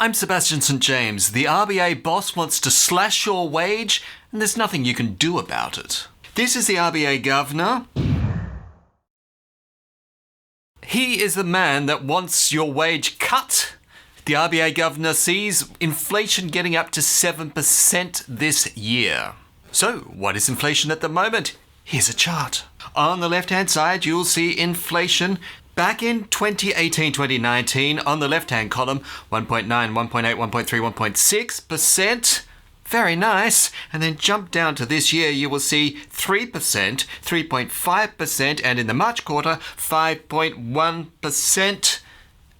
I'm Sebastian St. James. The RBA boss wants to slash your wage, and there's nothing you can do about it. This is the RBA Governor. He is the man that wants your wage cut. The RBA Governor sees inflation getting up to 7% this year. So, what is inflation at the moment? Here's a chart. On the left-hand side, you'll see inflation back in 2018-2019, on the left-hand column, 1.9, 1.8, 1.3, 1.6%. Very nice. And then jump down to this year, you will see 3%, 3.5%, and in the March quarter, 5.1%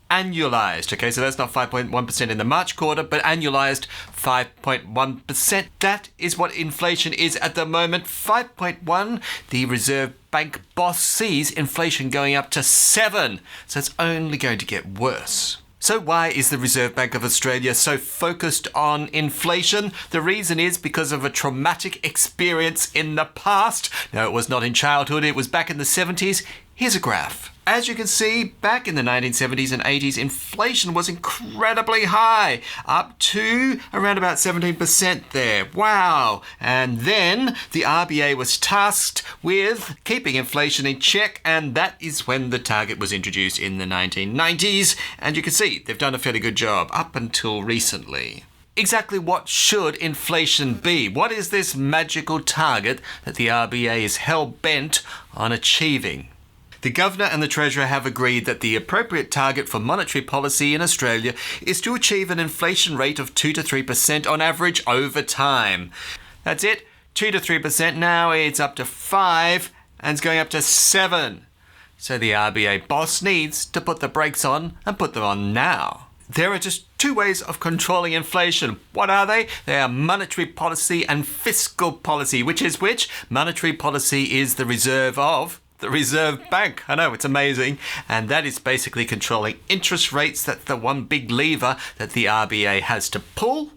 annualized. Okay, so that's not 5.1% in the March quarter, but annualized 5.1%. That is what inflation is at the moment, 5.1. The Reserve Bank boss sees inflation going up to 7. So it's only going to get worse. So why is the Reserve Bank of Australia so focused on inflation? The reason is because of a traumatic experience in the past. No, it was not in childhood, it was back in the 70s. Here's a graph. As you can see, back in the 1970s and 80s, inflation was incredibly high, up to around about 17% there. Wow! And then the RBA was tasked with keeping inflation in check, and that is when the target was introduced in the 1990s. And you can see they've done a fairly good job up until recently. Exactly what should inflation be? What is this magical target that the RBA is hell-bent on achieving? The Governor and the Treasurer have agreed that the appropriate target for monetary policy in Australia is to achieve an inflation rate of 2 to 3% on average over time. That's it, 2 to 3%. Now it's up to 5 and it's going up to 7. So the RBA boss needs to put the brakes on and put them on now. There are just two ways of controlling inflation. What are they? They are monetary policy and fiscal policy. Which is which? Monetary policy is the reserve of the Reserve Bank. I know, it's amazing. And that is basically controlling interest rates. That's the one big lever that the RBA has to pull.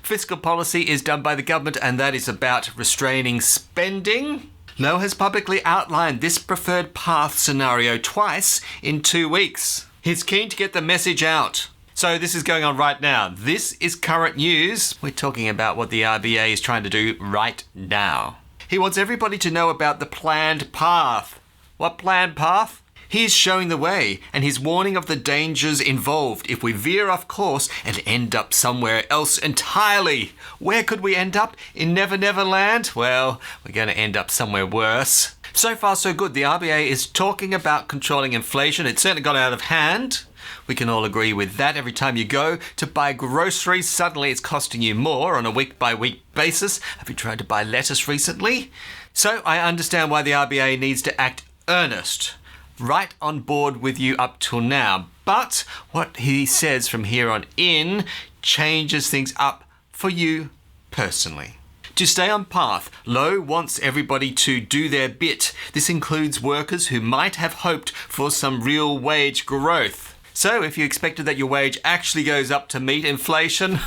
Fiscal policy is done by the government, and that is about restraining spending. Lowe has publicly outlined this preferred path scenario twice in 2 weeks. He's keen to get the message out. So this is going on right now. This is current news. We're talking about what the RBA is trying to do right now. He wants everybody to know about the planned path. What planned path? He's showing the way, and he's warning of the dangers involved if we veer off course and end up somewhere else entirely. Where could we end up? In Never Never Land? Well, we're going to end up somewhere worse. So far, so good. The RBA is talking about controlling inflation. It's certainly got out of hand. We can all agree with that. Every time you go to buy groceries, suddenly it's costing you more on a week-by-week basis. Have you tried to buy lettuce recently? So I understand why the RBA needs to act earnest. Right on board with you up till now. But what he says from here on in changes things up for you personally. To stay on path, Lowe wants everybody to do their bit. This includes workers who might have hoped for some real wage growth. So if you expected that your wage actually goes up to meet inflation,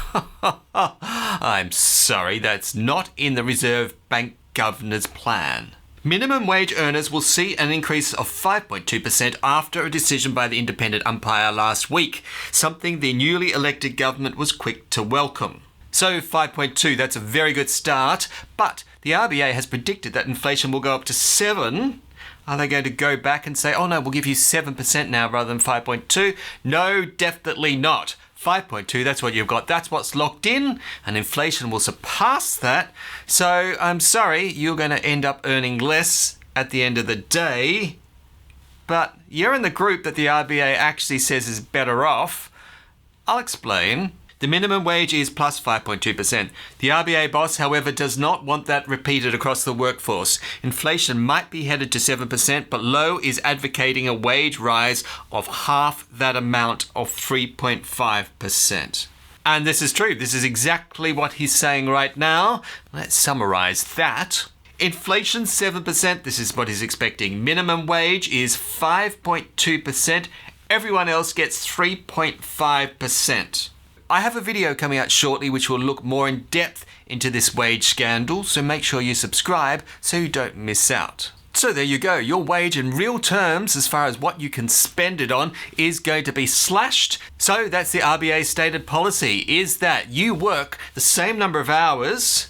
I'm sorry, that's not in the Reserve Bank Governor's plan. Minimum wage earners will see an increase of 5.2% after a decision by the independent umpire last week, something the newly elected government was quick to welcome. So 5.2, that's a very good start, but the RBA has predicted that inflation will go up to 7. Are they going to go back and say, oh no, we'll give you 7% now rather than 5.2? No, definitely not. 5.2, that's what you've got. That's what's locked in, and inflation will surpass that. So I'm sorry, you're going to end up earning less at the end of the day. But you're in the group that the RBA actually says is better off. I'll explain. The minimum wage is plus 5.2%. The RBA boss, however, does not want that repeated across the workforce. Inflation might be headed to 7%, but Lowe is advocating a wage rise of half that amount of 3.5%. And this is true. This is exactly what he's saying right now. Let's summarize that. Inflation 7%, this is what he's expecting. Minimum wage is 5.2%. Everyone else gets 3.5%. I have a video coming out shortly which will look more in depth into this wage scandal, so make sure you subscribe so you don't miss out. So there you go. Your wage in real terms, as far as what you can spend it on, is going to be slashed. So that's the RBA stated policy, is that you work the same number of hours,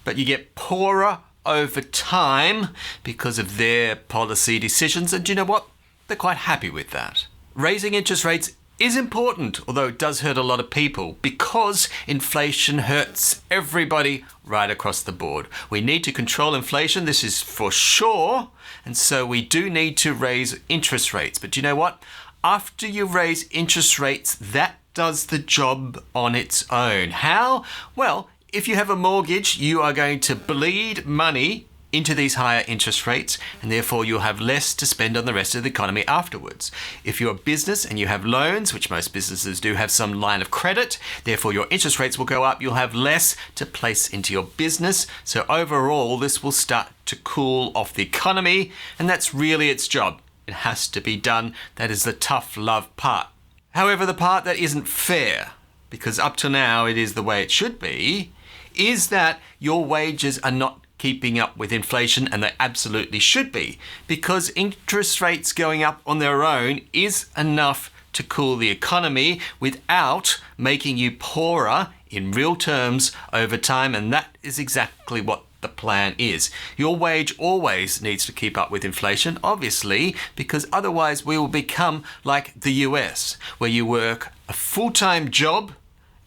but you get poorer over time because of their policy decisions. And do you know what? They're quite happy with that. Raising interest rates is important, although it does hurt a lot of people, because inflation hurts everybody right across the board. We need to control inflation, this is for sure, and so we do need to raise interest rates. But do you know what? After you raise interest rates, that does the job on its own. How? Well, if you have a mortgage, you are going to bleed money into these higher interest rates, and therefore you'll have less to spend on the rest of the economy afterwards. If you're a business and you have loans, which most businesses do have some line of credit, therefore your interest rates will go up, you'll have less to place into your business. So overall, this will start to cool off the economy, and that's really its job. It has to be done. That is the tough love part. However, the part that isn't fair, because up to now it is the way it should be, is that your wages are not keeping up with inflation, and they absolutely should be, because interest rates going up on their own is enough to cool the economy without making you poorer in real terms over time, and that is exactly what the plan is. Your wage always needs to keep up with inflation, obviously, because otherwise we will become like the US, where you work a full-time job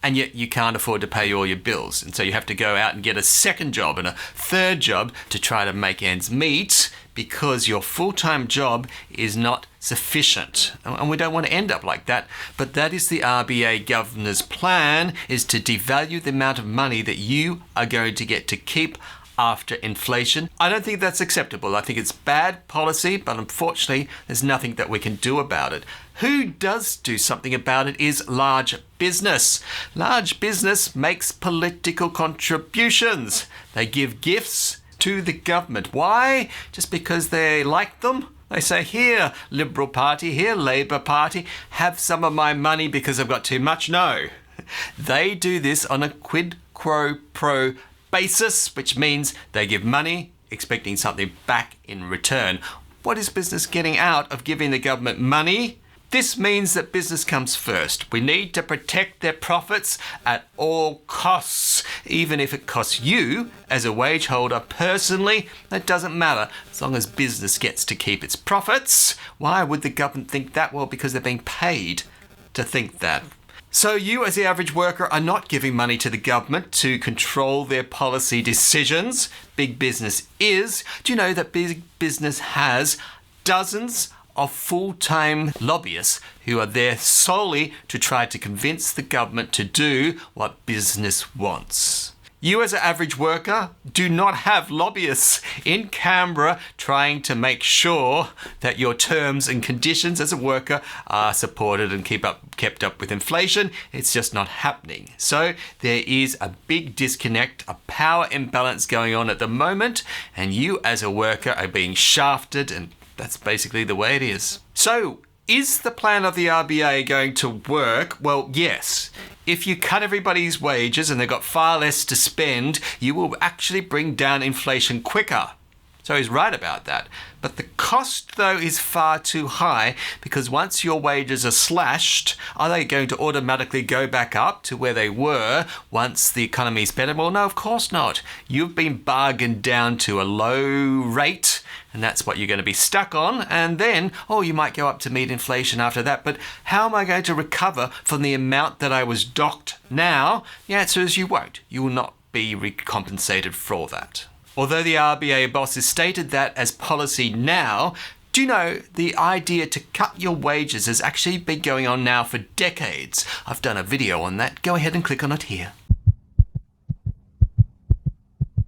and yet you can't afford to pay all your bills. And so you have to go out and get a second job and a third job to try to make ends meet, because your full-time job is not sufficient. And we don't want to end up like that. But that is the RBA Governor's plan, is to devalue the amount of money that you are going to get to keep after inflation. I don't think that's acceptable. I think it's bad policy, but unfortunately, there's nothing that we can do about it. Who does do something about it is large business. Large business makes political contributions. They give gifts to the government. Why? Just because they like them? They say, here, Liberal Party, here, Labour Party, have some of my money because I've got too much. No. They do this on a quid pro basis, which means they give money expecting something back in return. What is business getting out of giving the government money? This means that business comes first. We need to protect their profits at all costs, even if it costs you as a wage holder personally. That doesn't matter as long as business gets to keep its profits. Why would the government think that? Well, because they're being paid to think that. So you as the average worker are not giving money to the government to control their policy decisions. Big business is. Do you know that big business has dozens of full-time lobbyists who are there solely to try to convince the government to do what business wants? You as an average worker do not have lobbyists in Canberra trying to make sure that your terms and conditions as a worker are supported and kept up with inflation. It's just not happening. So there is a big disconnect, a power imbalance going on at the moment, and you as a worker are being shafted, and that's basically the way it is. So, is the plan of the RBA going to work? Well, yes. If you cut everybody's wages and they've got far less to spend, you will actually bring down inflation quicker. So he's right about that. But the cost, though, is far too high, because once your wages are slashed, are they going to automatically go back up to where they were once the economy is better? Well, no, of course not. You've been bargained down to a low rate, and that's what you're going to be stuck on. And then, you might go up to meet inflation after that. But how am I going to recover from the amount that I was docked now? The answer is you won't. You will not be recompensated for all that. Although the RBA boss has stated that as policy now, do you know the idea to cut your wages has actually been going on now for decades? I've done a video on that. Go ahead and click on it here.